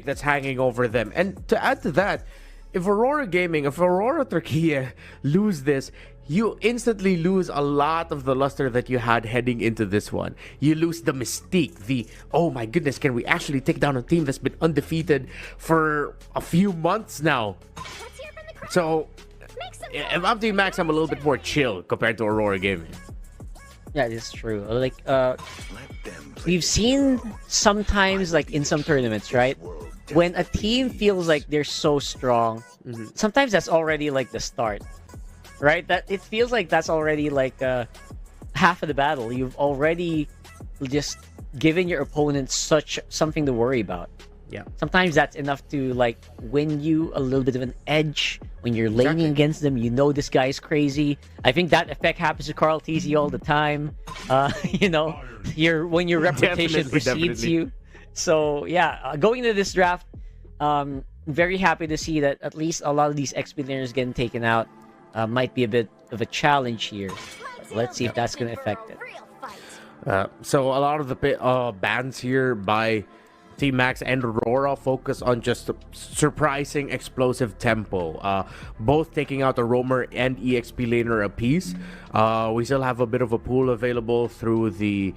that's hanging over them. And to add to that, if Aurora Turkey lose this, you instantly lose a lot of the luster that you had heading into this one. You lose the mystique, oh my goodness, can we actually take down a team that's been undefeated for a few months now? So, if I'm Team Max, I'm a little bit more chill compared to Aurora Gaming. Yeah, it's true. Like, we've seen sometimes, like in some tournaments, right? When a team feels like they're so strong, sometimes that's already like the start, right? That it feels like that's already like half of the battle. You've already just given your opponent something to worry about. Yeah. Sometimes that's enough to like win you a little bit of an edge when you're laning against them. You know this guy's crazy. I think that effect happens to Carl TZ all the time. You know, when your reputation precedes you. So yeah, going into this draft, very happy to see that at least a lot of these XP laners getting taken out. Might be a bit of a challenge here. Let's see if that's going to affect it. So a lot of the bans here by Team Max and Aurora focus on just surprising explosive tempo. Both taking out the Roamer and EXP laner apiece. We still have a bit of a pool available through the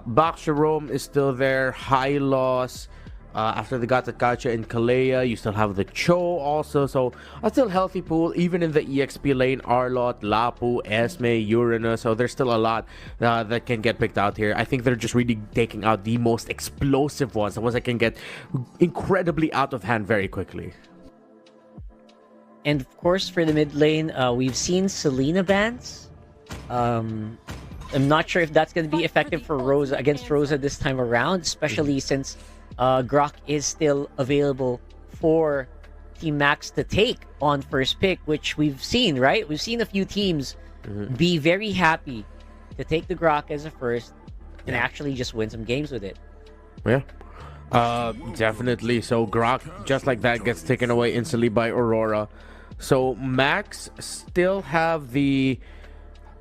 Box Jerome is still there. High loss. After the Gacha and Kalea, you still have the Cho also. So a still healthy pool, even in the EXP lane. Arlot, Lapu, Esme, Uranus. So there's still a lot that can get picked out here. I think they're just really taking out the most explosive ones, the ones that can get incredibly out of hand very quickly. And of course, for the mid lane, we've seen Selena bans. I'm not sure if that's going to be effective for Rosa against Rosa this time around, especially since Grok is still available for Team Max to take on first pick, which we've seen, right? We've seen a few teams be very happy to take the Grok as a first and actually just win some games with it. Yeah, definitely. So Grok, just like that, gets taken away instantly by Aurora. So Max still have the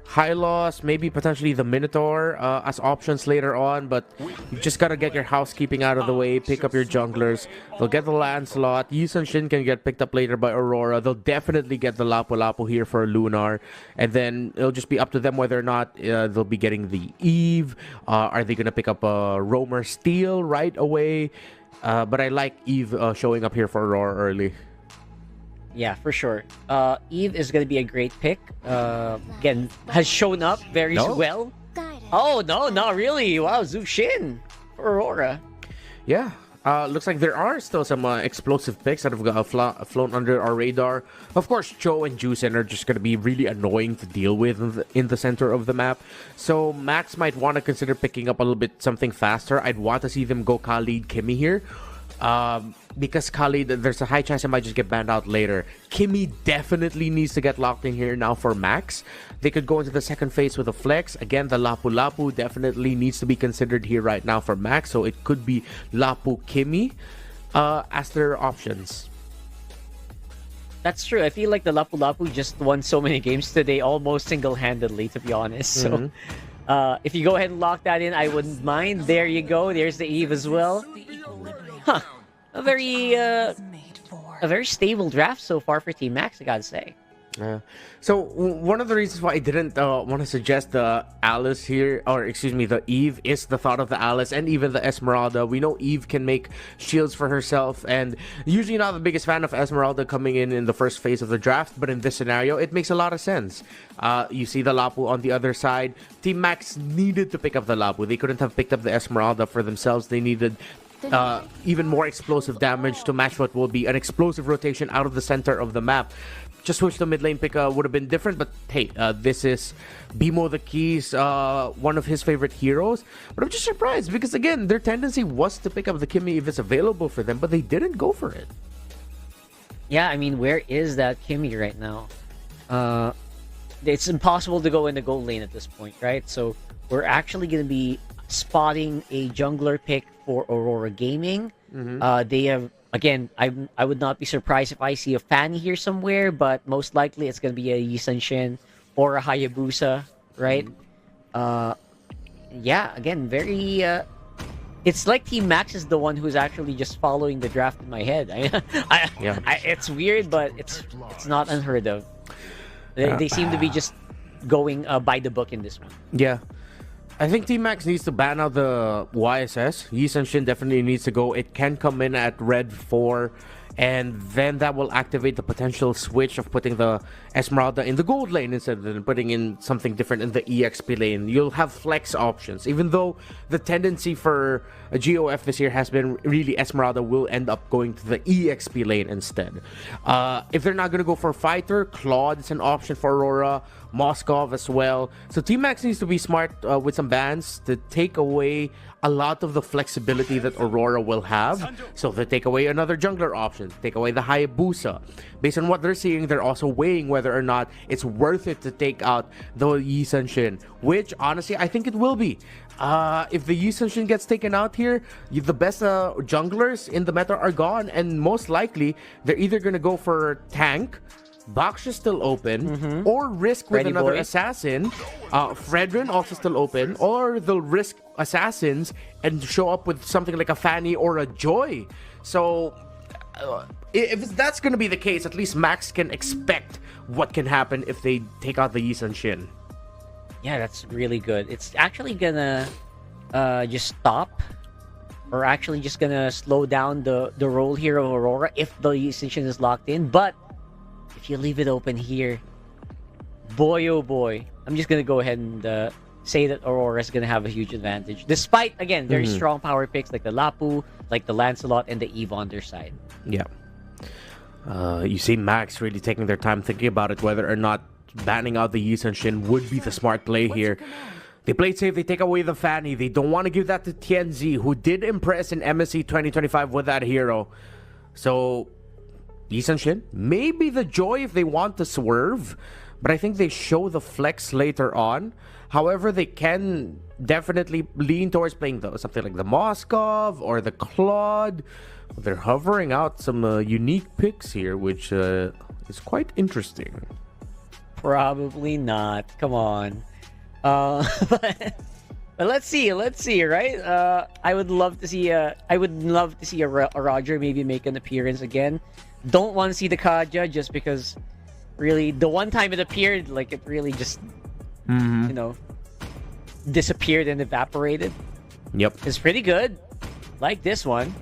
high loss, maybe potentially the Minotaur as options later on, but you just gotta get your housekeeping out of the way, pick up your junglers. They'll get the Lancelot. Yusun Shin can get picked up later by Aurora. They'll definitely get the Lapu Lapu here for Lunar, and then it'll just be up to them whether or not they'll be getting the Eve. Are they gonna pick up a Roamer Steel right away? But I like Eve showing up here for Aurora early. Yeah, for sure. Eve is going to be a great pick. Again, has shown up very well. Oh, no, not really. Wow, Zhu Xin for Aurora. Yeah. Looks like there are still some explosive picks that have flown under our radar. Of course, Cho and Juicen are just going to be really annoying to deal with in the center of the map. So Max might want to consider picking up a little bit something faster. I'd want to see them go Khalid Kimmy here. Because Khalid, there's a high chance it might just get banned out later. Kimmy definitely needs to get locked in here now for Max. They could go into the second phase with a flex. Again, the Lapu Lapu definitely needs to be considered here right now for Max. So it could be Lapu Kimmy as their options. That's true. I feel like the Lapu Lapu just won so many games today, almost single-handedly, to be honest. So if you go ahead and lock that in, I wouldn't mind. There you go. There's the Eve as well. Huh. A very stable draft so far for Team Max, I gotta say. So one of the reasons why I didn't want to suggest the Alice here, or excuse me, the Eve, is the thought of the Alice and even the Esmeralda. We know Eve can make shields for herself, and usually not the biggest fan of Esmeralda coming in the first phase of the draft, but in this scenario, it makes a lot of sense. You see the Lapu on the other side. Team Max needed to pick up the Lapu. They couldn't have picked up the Esmeralda for themselves. They needed even more explosive damage to match what will be an explosive rotation out of the center of the map. Just wish the mid lane pick would have been different, but hey, this is Bimo the Keys, one of his favorite heroes. But I'm just surprised because, again, their tendency was to pick up the Kimmy if it's available for them, but they didn't go for it. Yeah, I mean, where is that Kimmy right now? It's impossible to go in the gold lane at this point, right? So we're actually going to be spotting a jungler pick for Aurora Gaming. They have, again, I would not be surprised if I see a Fanny here somewhere, but most likely it's going to be a Yisan Shin or a Hayabusa, right? Yeah, again, very It's like Team Max is the one who's actually just following the draft in my head. Yeah. It's weird, but it's not unheard of. They seem to be just going by the book in this one. Yeah. I think Team Max needs to ban out the YSS. Yi Sun-shin definitely needs to go. It can come in at red 4, and then that will activate the potential switch of putting the Esmeralda in the gold lane instead of putting in something different in the EXP lane. You'll have flex options, even though the tendency for a GOF this year has been really Esmeralda will end up going to the EXP lane instead. If they're not going to go for fighter, Claude is an option for Aurora, Moskov as well. So Team Max needs to be smart with some bans to take away a lot of the flexibility that Aurora will have. So they take away another jungler option, take away the Hayabusa. Based on what they're seeing, they're also weighing whether or not it's worth it to take out the Yi Sun-shin, which honestly I think it will be. If the Yi Sun-shin gets taken out here, the best junglers in the meta are gone, and most likely they're either going to go for tank, Box is still open, or risk with Freddy another boy. assassin. Fredrin also still open, or they'll risk assassins and show up with something like a Fanny or a Joy. So if that's going to be the case, at least Max can expect what can happen if they take out the Yi Sun-shin. Yeah, that's really good. It's actually gonna just stop, or actually just gonna slow down the roll here of Aurora if the Yi Sun-shin is locked in. But if you leave it open here, boy oh boy, I'm just gonna go ahead and say that Aurora is gonna have a huge advantage, despite again very strong power picks like the Lapu, like the Lancelot, and the Eve on their side. Yeah. You see Max really taking their time thinking about it, whether or not banning out the Yi Sun-shin would be the smart play here. They played safe, they take away the Fanny. They don't want to give that to Tianzi, who did impress in MSC 2025 with that hero. So Yi Sun-shin, maybe the Joy if they want to swerve, but I think they show the flex later on. However, they can definitely lean towards playing something like the Moskov or the Claude. They're hovering out some unique picks here, which is quite interesting. Probably not. Come on. But let's see, right? I would love to see a Roger maybe make an appearance again. Don't want to see the Kaja just because really the one time it appeared, like it really just disappeared and evaporated. Yep. It's pretty good. Like this one.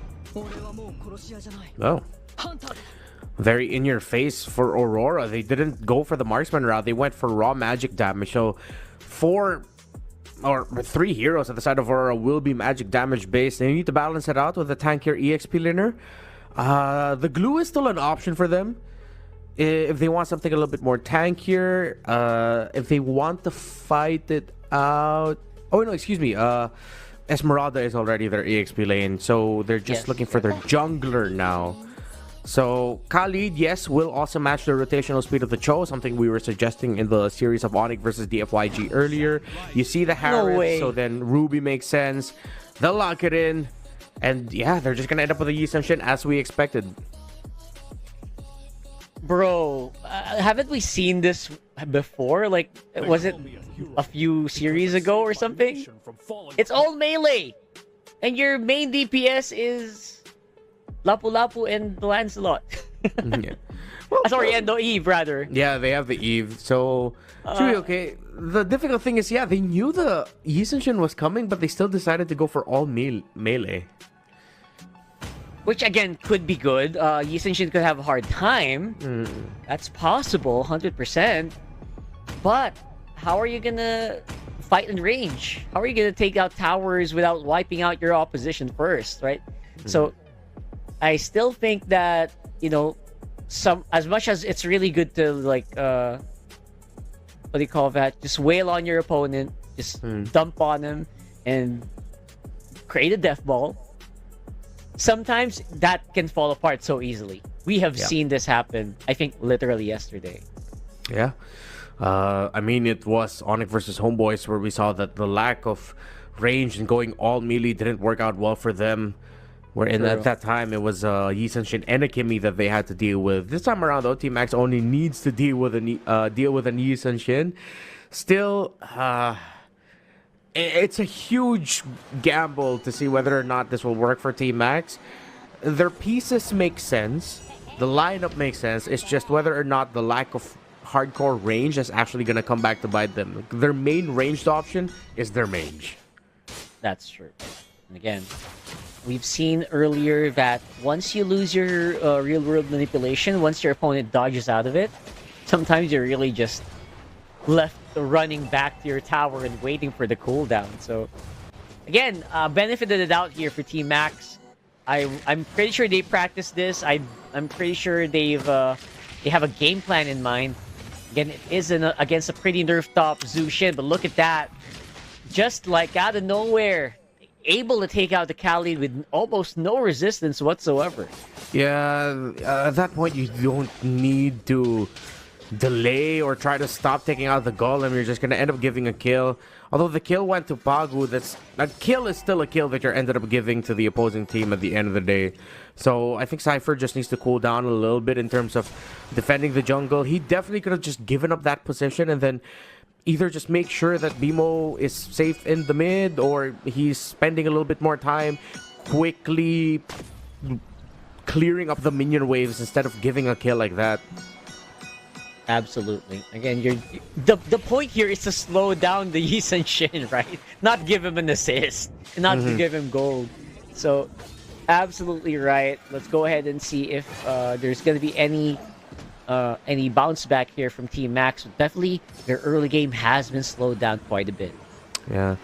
Oh. Very in your face for Aurora. They didn't go for the marksman route. They went for raw magic damage. So 3 heroes at the side of Aurora will be magic damage based. They need to balance it out with the tankier EXP laner. The glue is still an option for them if they want something a little bit more tankier. If they want to fight it out. Oh no, excuse me. Esmeralda is already their EXP lane, so they're just looking for their jungler now. So Khalid, yes, will also match the rotational speed of the Cho, something we were suggesting in the series of Onyx versus DFYG earlier. You see the Harris, so then Ruby makes sense. They'll lock it in, and yeah, they're just gonna end up with a Yi Sun-shin as we expected. Bro, haven't we seen this before? Like, was it a few series ago or something? It's all melee, and your main DPS is Lapu Lapu and the Lancelot. Yeah. Well, Sorry, and the Eve, rather. Yeah, they have the Eve, so should be okay. The difficult thing is, yeah, they knew the Yi Sun-shin was coming, but they still decided to go for all melee. Which, again, could be good. Yi Sun-shin could have a hard time. That's possible, 100%. But how are you gonna fight in range? How are you gonna take out towers without wiping out your opposition first, right? So I still think that, as much as it's really good to, like, what do you call that? Just wail on your opponent, just dump on him, and create a death ball. Sometimes that can fall apart so easily. We have seen this happen, I think, literally yesterday. Yeah. I mean, it was Onyx versus Homeboys where we saw that the lack of range and going all melee didn't work out well for them. At that time, it was Yi Sun-shin and a Kimmy that they had to deal with. This time around, though, Team Max only needs to deal with an Yi Sun-shin. Still, it's a huge gamble to see whether or not this will work for Team Max. Their pieces make sense. The lineup makes sense. It's just whether or not the lack of hardcore range is actually going to come back to bite them. Their main ranged option is their mage. That's true. And again, we've seen earlier that once you lose your real-world manipulation, once your opponent dodges out of it, sometimes you're really just left running back to your tower and waiting for the cooldown. So, again, benefit of the doubt here for Team Max. I'm pretty sure they practiced this. I'm pretty sure they have a game plan in mind. Again, it is against a pretty nerfed up Zushin, but look at that. Just like out of nowhere, able to take out the Khalid with almost no resistance whatsoever. Yeah, at that point, you don't need to delay or try to stop taking out the golem. You're just going to end up giving a kill. Although the kill went to Pagu, a kill is still a kill that you're ended up giving to the opposing team at the end of the day. So I think Cypher just needs to cool down a little bit in terms of defending the jungle. He definitely could have just given up that position and then either just make sure that BMO is safe in the mid, or he's spending a little bit more time quickly clearing up the minion waves instead of giving a kill like that. Absolutely. Again, the point here is to slow down the Yi Sun Shin, right? Not give him an assist, not to give him gold. So, absolutely right. Let's go ahead and see if there's going to be any bounce back here from Team Max. But definitely, their early game has been slowed down quite a bit. Yeah.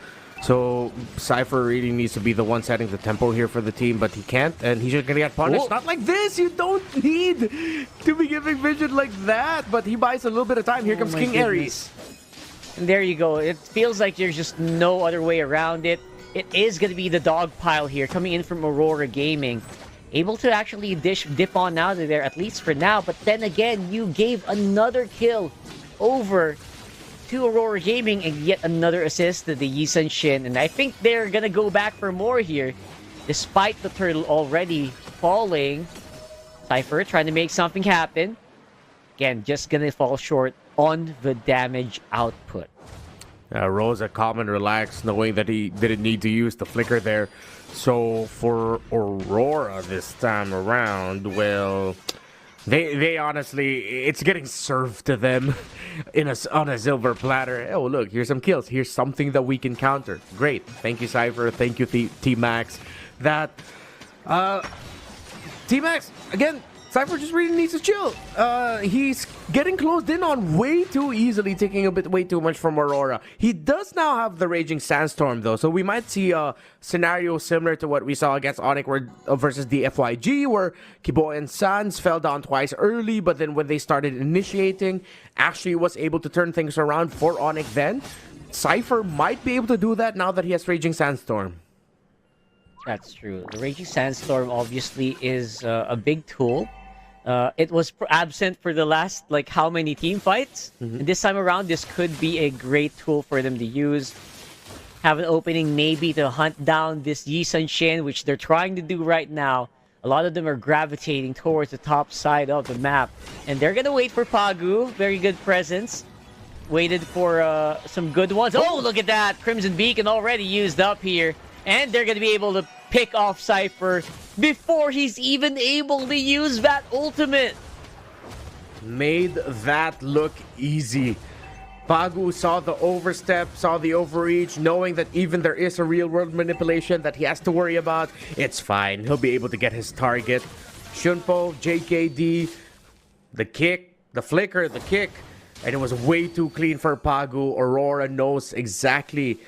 So, Cypher really needs to be the one setting the tempo here for the team, but he can't, and he's just gonna get punished. Not like this! You don't need to be giving vision like that! But he buys a little bit of time. Here comes King Ares. And there you go. It feels like there's just no other way around it. It is gonna be the dog pile here, coming in from Aurora Gaming. Able to actually dip on out of there, at least for now. But then again, you gave another kill over to Aurora Gaming and yet another assist to the Yi Sun Shin. And I think they're gonna go back for more here. Despite the turtle already falling, Cypher trying to make something happen. Again, just gonna fall short on the damage output. Rosa calm and relaxed, knowing that he didn't need to use the flicker there. So for Aurora this time around, well, they honestly, it's getting served to them on a silver platter. Oh, look, here's some kills. Here's something that we can counter. Great. Thank you, Cypher. Thank you, Team Max. Team Max, again, Cypher just really needs to chill. He's getting closed in on way too easily, taking way too much from Aurora. He does now have the Raging Sandstorm, though, so we might see a scenario similar to what we saw against Onyx versus the FYG, where Kibo and Sans fell down twice early, but then when they started initiating, actually was able to turn things around for Onyx then. Cypher might be able to do that now that he has Raging Sandstorm. That's true. The Raging Sandstorm obviously is a big tool. It was absent for the last, like, how many team fights? And this time around, this could be a great tool for them to use. Have an opening maybe to hunt down this Yi Sun Shin, which they're trying to do right now. A lot of them are gravitating towards the top side of the map. And they're gonna wait for Pagu. Very good presence. Waited for some good ones. Oh, look at that! Crimson Beacon already used up here. And they're gonna be able to pick off Cypher before he's even able to use that ultimate. Made that look easy. Pagu saw the overstep, saw the overreach, knowing that even there is a real-world manipulation that he has to worry about. It's fine. He'll be able to get his target. Shunpo, JKD, the kick, the flicker, the kick. And it was way too clean for Pagu. Aurora knows exactly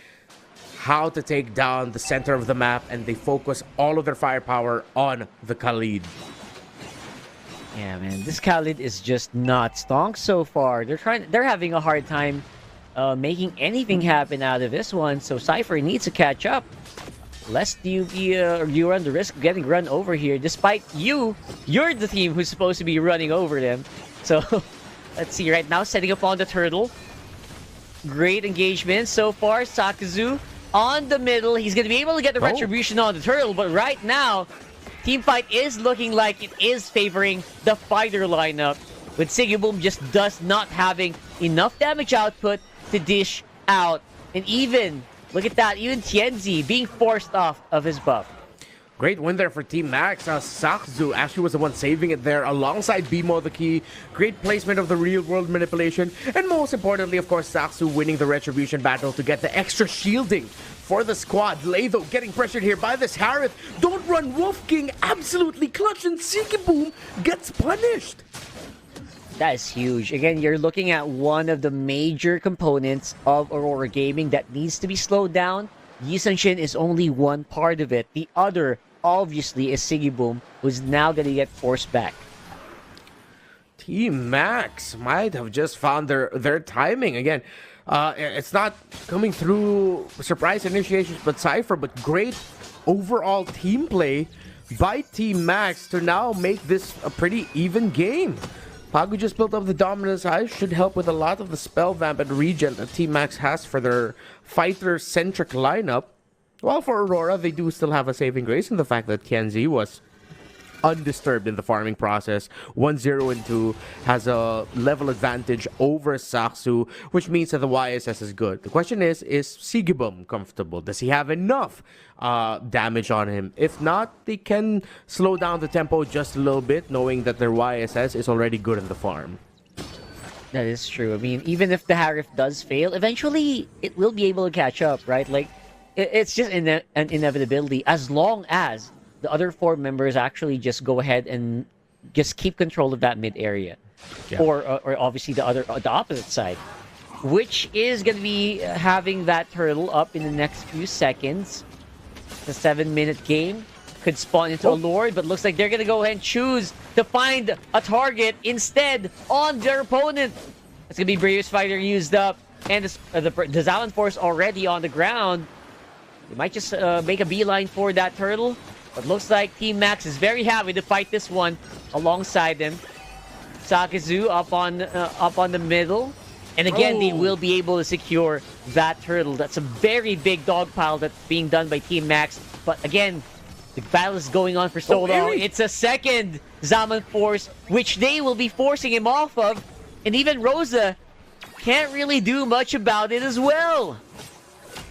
how to take down the center of the map, and they focus all of their firepower on the Khalid. Yeah, man, this Khalid is just not stonk so far. They're having a hard time making anything happen out of this one, so Cypher needs to catch up. Lest you run the risk of getting run over here, despite you're the team who's supposed to be running over them. So, let's see, right now, setting up on the turtle. Great engagement so far, Sakazu on the middle. He's going to be able to get the retribution on the turtle, but right now, team fight is looking like it is favoring the fighter lineup, with Sigiboom just does not having enough damage output to dish out. And even Look at that. Even Tienzi being forced off of his buff. Great win there for Team Max. Sakzu actually was the one saving it there alongside Bimo the key. Great placement of the real world manipulation. And most importantly, of course, Sakzu winning the retribution battle to get the extra shielding for the squad. Lay though getting pressured here by this Harith. Don't run, Wolf King absolutely clutch, and Sigiboom gets punished. That is huge. Again, you're looking at one of the major components of Aurora Gaming that needs to be slowed down. Yi Sun-shin is only one part of it. The other, obviously, is Sigiboom, who's now going to get forced back. Team Max might have just found their timing again. It's not coming through surprise initiations, but Cypher, but great overall team play by Team Max to now make this a pretty even game. Pagu just built up the dominance. I should help with a lot of the spell vamp and regen that Team Max has for their fighter-centric lineup. While for Aurora, they do still have a saving grace in the fact that Kenzie was undisturbed in the farming process. 1-0 and 2 has a level advantage over Saksu, which means that the YSS is good. The question is Sigibum comfortable? Does he have enough damage on him? If not, they can slow down the tempo just a little bit, knowing that their YSS is already good in the farm. That is true. I mean, even if the Harith does fail, eventually it will be able to catch up, right? Like, it's just an inevitability as long as the other 4 members actually just go ahead and just keep control of that mid area. Yeah. Or obviously the opposite side, which is going to be having that turtle up in the next few seconds. The 7-minute game could spawn into a Lord, but looks like they're going to go ahead and choose to find a target instead on their opponent. It's going to be Bravest Fighter used up, and the Zalan Force already on the ground. They might just make a beeline for that turtle. But looks like Team Max is very happy to fight this one alongside them. Sakizu up on the middle. And again, they will be able to secure that turtle. That's a very big dog pile that's being done by Team Max. But again, the battle is going on for so long. It's a second Zaman Force, which they will be forcing him off of. And even Rosa can't really do much about it as well.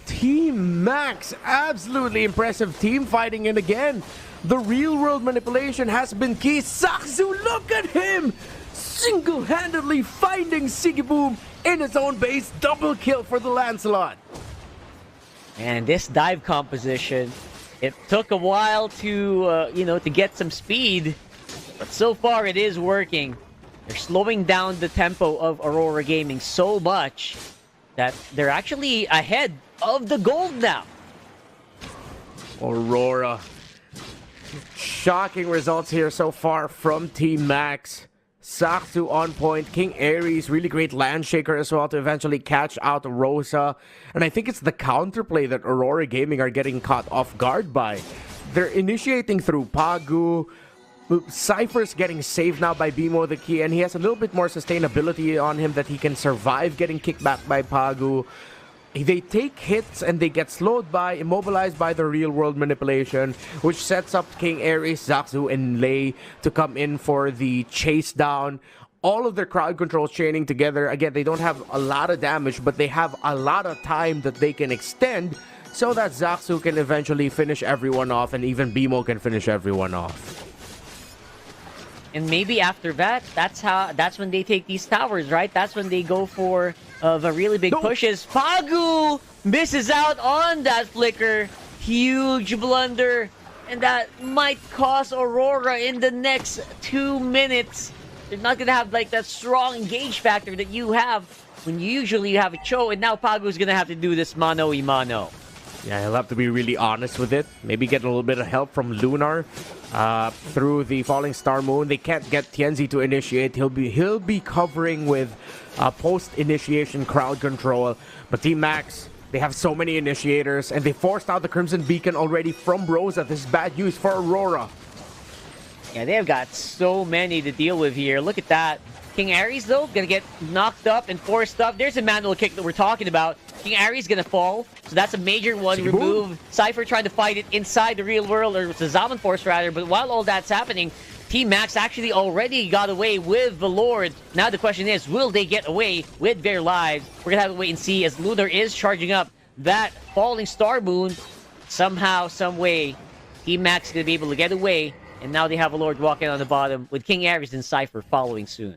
Team Max, absolutely impressive team fighting, and again, the real world manipulation has been key. Sakzu, look at him! Single-handedly finding Sigiboom in his own base. Double kill for the Lancelot. And this dive composition, it took a while to, to get some speed, but so far it is working. They're slowing down the tempo of Aurora Gaming so much that they're actually ahead of the gold now. Aurora. Shocking results here so far from Team Max. Saksu on point. King Ares, really great land shaker as well to eventually catch out Rosa. And I think it's the counterplay that Aurora Gaming are getting caught off guard by. They're initiating through Pagu. Cypher's getting saved now by Bimo the Key, and he has a little bit more sustainability on him that he can survive getting kicked back by Pagu. They take hits and they get slowed by, immobilized by the real world manipulation, which sets up King Ares, Zakzu, and Lei to come in for the chase down. All of their crowd controls chaining together. Again, they don't have a lot of damage, but they have a lot of time that they can extend so that Zakzu can eventually finish everyone off, and even Bimo can finish everyone off. And maybe after that, that's when they take these towers, right? That's when they go for the really big pushes. Pagu misses out on that flicker. Huge blunder. And that might cost Aurora in the next 2 minutes. They're not going to have like that strong engage factor that you have when you usually have a Cho. And now Pagu's going to have to do this mano-y-mano. Yeah, he'll have to be really honest with it. Maybe get a little bit of help from Lunar through the Falling Star Moon. They can't get Tienzi to initiate. He'll be covering with post-initiation crowd control. But Team Max, they have so many initiators, and they forced out the Crimson Beacon already from Rosa. This is bad news for Aurora. Yeah, they've got so many to deal with here. Look at that. King Ares, though, gonna get knocked up and forced up. There's a manual kick that we're talking about. King Ares gonna fall, so that's a major one removed. Cypher trying to fight it inside the real world, or the Zaman Force rather, but while all that's happening, Team Max actually already got away with the Lord. Now the question is, will they get away with their lives? We're gonna have to wait and see as Lunar is charging up that falling star moon, somehow, some way, Team Max is going to be able to get away. And now they have a Lord walking on the bottom with King Ares and Cypher following soon.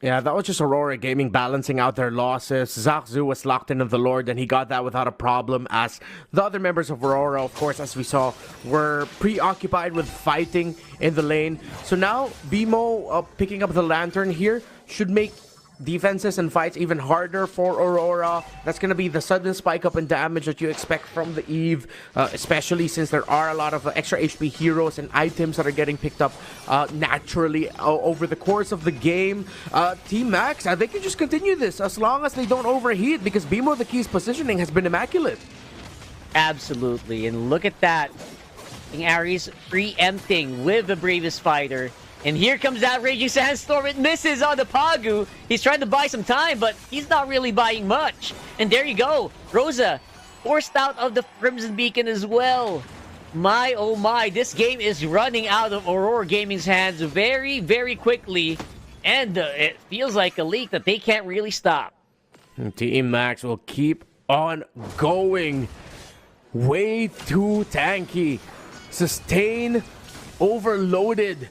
Yeah, that was just Aurora Gaming balancing out their losses. Zhu was locked into the Lord, and he got that without a problem, as the other members of Aurora, of course, as we saw, were preoccupied with fighting in the lane. So now, BMO picking up the Lantern here should make defenses and fights even harder for Aurora. That's going to be the sudden spike up in damage that you expect from the Eve, especially since there are a lot of extra HP heroes and items that are getting picked up naturally over the course of the game. Team Max, they can just continue this as long as they don't overheat, because BMO the Key's positioning has been immaculate. Absolutely, and look at that. King Ares preempting with the Bravest Fighter. And here comes that Raging Sandstorm. It misses on the Pagu. He's trying to buy some time, but he's not really buying much. And there you go. Rosa forced out of the Crimson Beacon as well. My, oh my. This game is running out of Aurora Gaming's hands very, very quickly. And it feels like a leak that they can't really stop. Team Max will keep on going. Way too tanky. Sustain overloaded.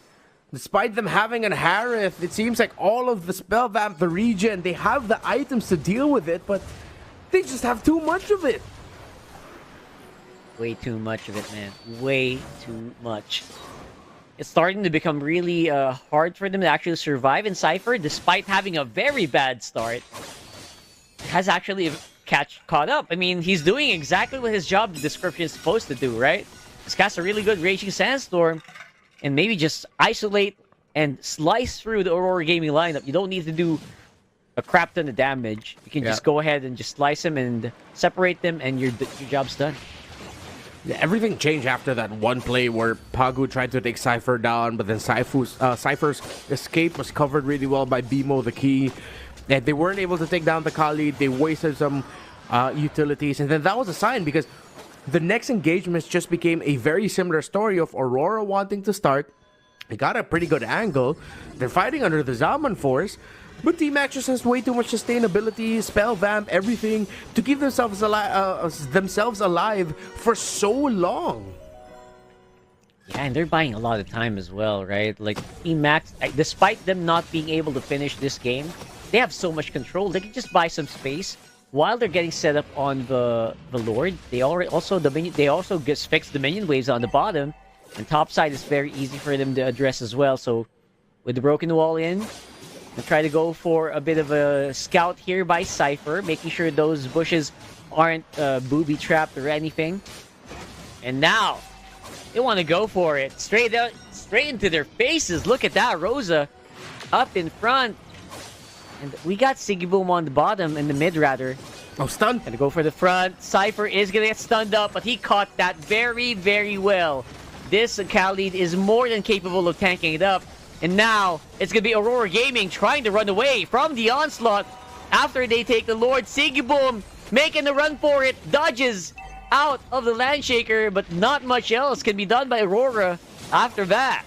Despite them having an Harith, it seems like all of the spell vamp, the regen, they have the items to deal with it, but they just have too much of it. Way too much of it, man. Way too much. It's starting to become really hard for them to actually survive. And Cypher, despite having a very bad start, has actually caught up. I mean, he's doing exactly what his job description is supposed to do, right? He's cast a really good Raging Sandstorm, and maybe just isolate and slice through the Aurora Gaming lineup. You don't need to do a crap ton of damage. You can just go ahead and just slice them and separate them, and your job's done. Yeah, everything changed after that one play where Pagu tried to take Cypher down, but then Cypher's escape was covered really well by BMO the Key. And they weren't able to take down the Khalid. They wasted some utilities, and then that was a sign, because the next engagements just became a very similar story of Aurora wanting to start. They got a pretty good angle. They're fighting under the Zaman force, but Team Max just has way too much sustainability, spell vamp, everything to keep themselves alive for so long. Yeah, and they're buying a lot of time as well, right? Like, Team Max, despite them not being able to finish this game, they have so much control. They can just buy some space while they're getting set up on the Lord. They also just fix the minion waves on the bottom, and top side is very easy for them to address as well. So with the broken wall in, they try to go for a bit of a scout here by Cypher, making sure those bushes aren't booby trapped or anything. And now they want to go for it straight into their faces. Look at that, Rosa up in front. And we got Siggy Boom on the bottom, in the mid rather. Oh, stun. Gonna go for the front. Cypher is gonna get stunned up, but he caught that very, very well. This Khalid is more than capable of tanking it up. And now, it's gonna be Aurora Gaming trying to run away from the onslaught after they take the Lord. Siggy Boom making the run for it. Dodges out of the Landshaker, but not much else can be done by Aurora after that.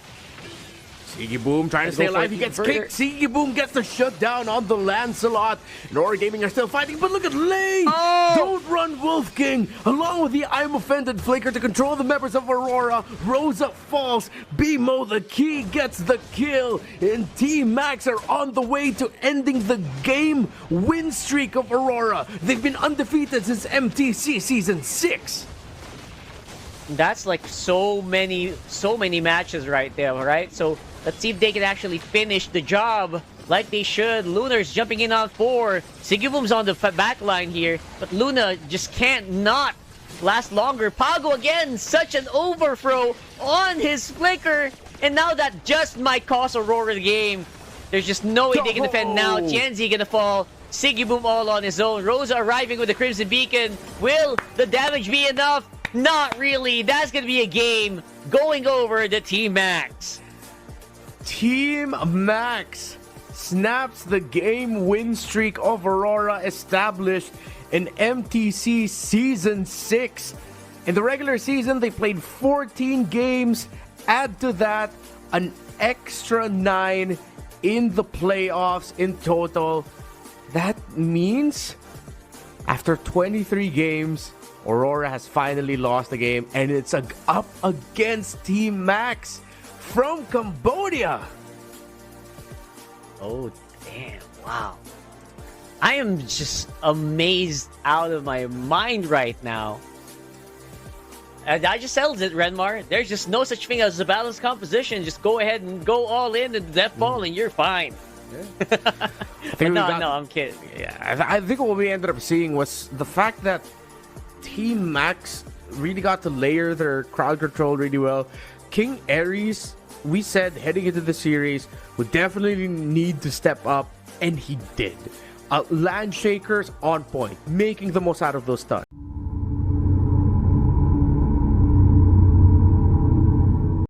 Siggy Boom trying to stay alive. He gets kicked. Siggy Boom gets the shutdown on the Lancelot. And Aurora Gaming are still fighting, but look at Lay! Oh! Don't run, Wolf King! Along with the I'm Offended Flicker to control the members of Aurora. Rosa falls. BMO the Key gets the kill. And Team Max are on the way to ending the game win streak of Aurora. They've been undefeated since MTC Season 6. That's like so many matches right there, right? So let's see if they can actually finish the job like they should. Lunar's jumping in on 4. Sigibum's on the back line here, but Luna just can't not last longer. Pago again, such an overthrow on his flicker, and now that just might cost Aurora the game. There's just no way they can defend now. Tianzi gonna fall. Sigibum all on his own. Rosa arriving with the Crimson Beacon. Will the damage be enough? Not really. That's going to be a game going over the Team Max. Team Max snaps the game win streak of Aurora established in MTC Season 6. In the regular season, they played 14 games. Add to that an extra 9 in the playoffs in total. That means after 23 games, Aurora has finally lost the game, and it's up against Team Max from Cambodia. Oh, damn. Wow. I am just amazed out of my mind right now. And I just settled it, Renmar. There's just no such thing as a balanced composition. Just go ahead and go all in the death ball and you're fine. Yeah. But no, I'm kidding. Yeah, I think what we ended up seeing was the fact that Team Max really got to layer their crowd control really well. King Aries, we said heading into the series, would definitely need to step up, and he did. Land Shakers on point, making the most out of those stuns.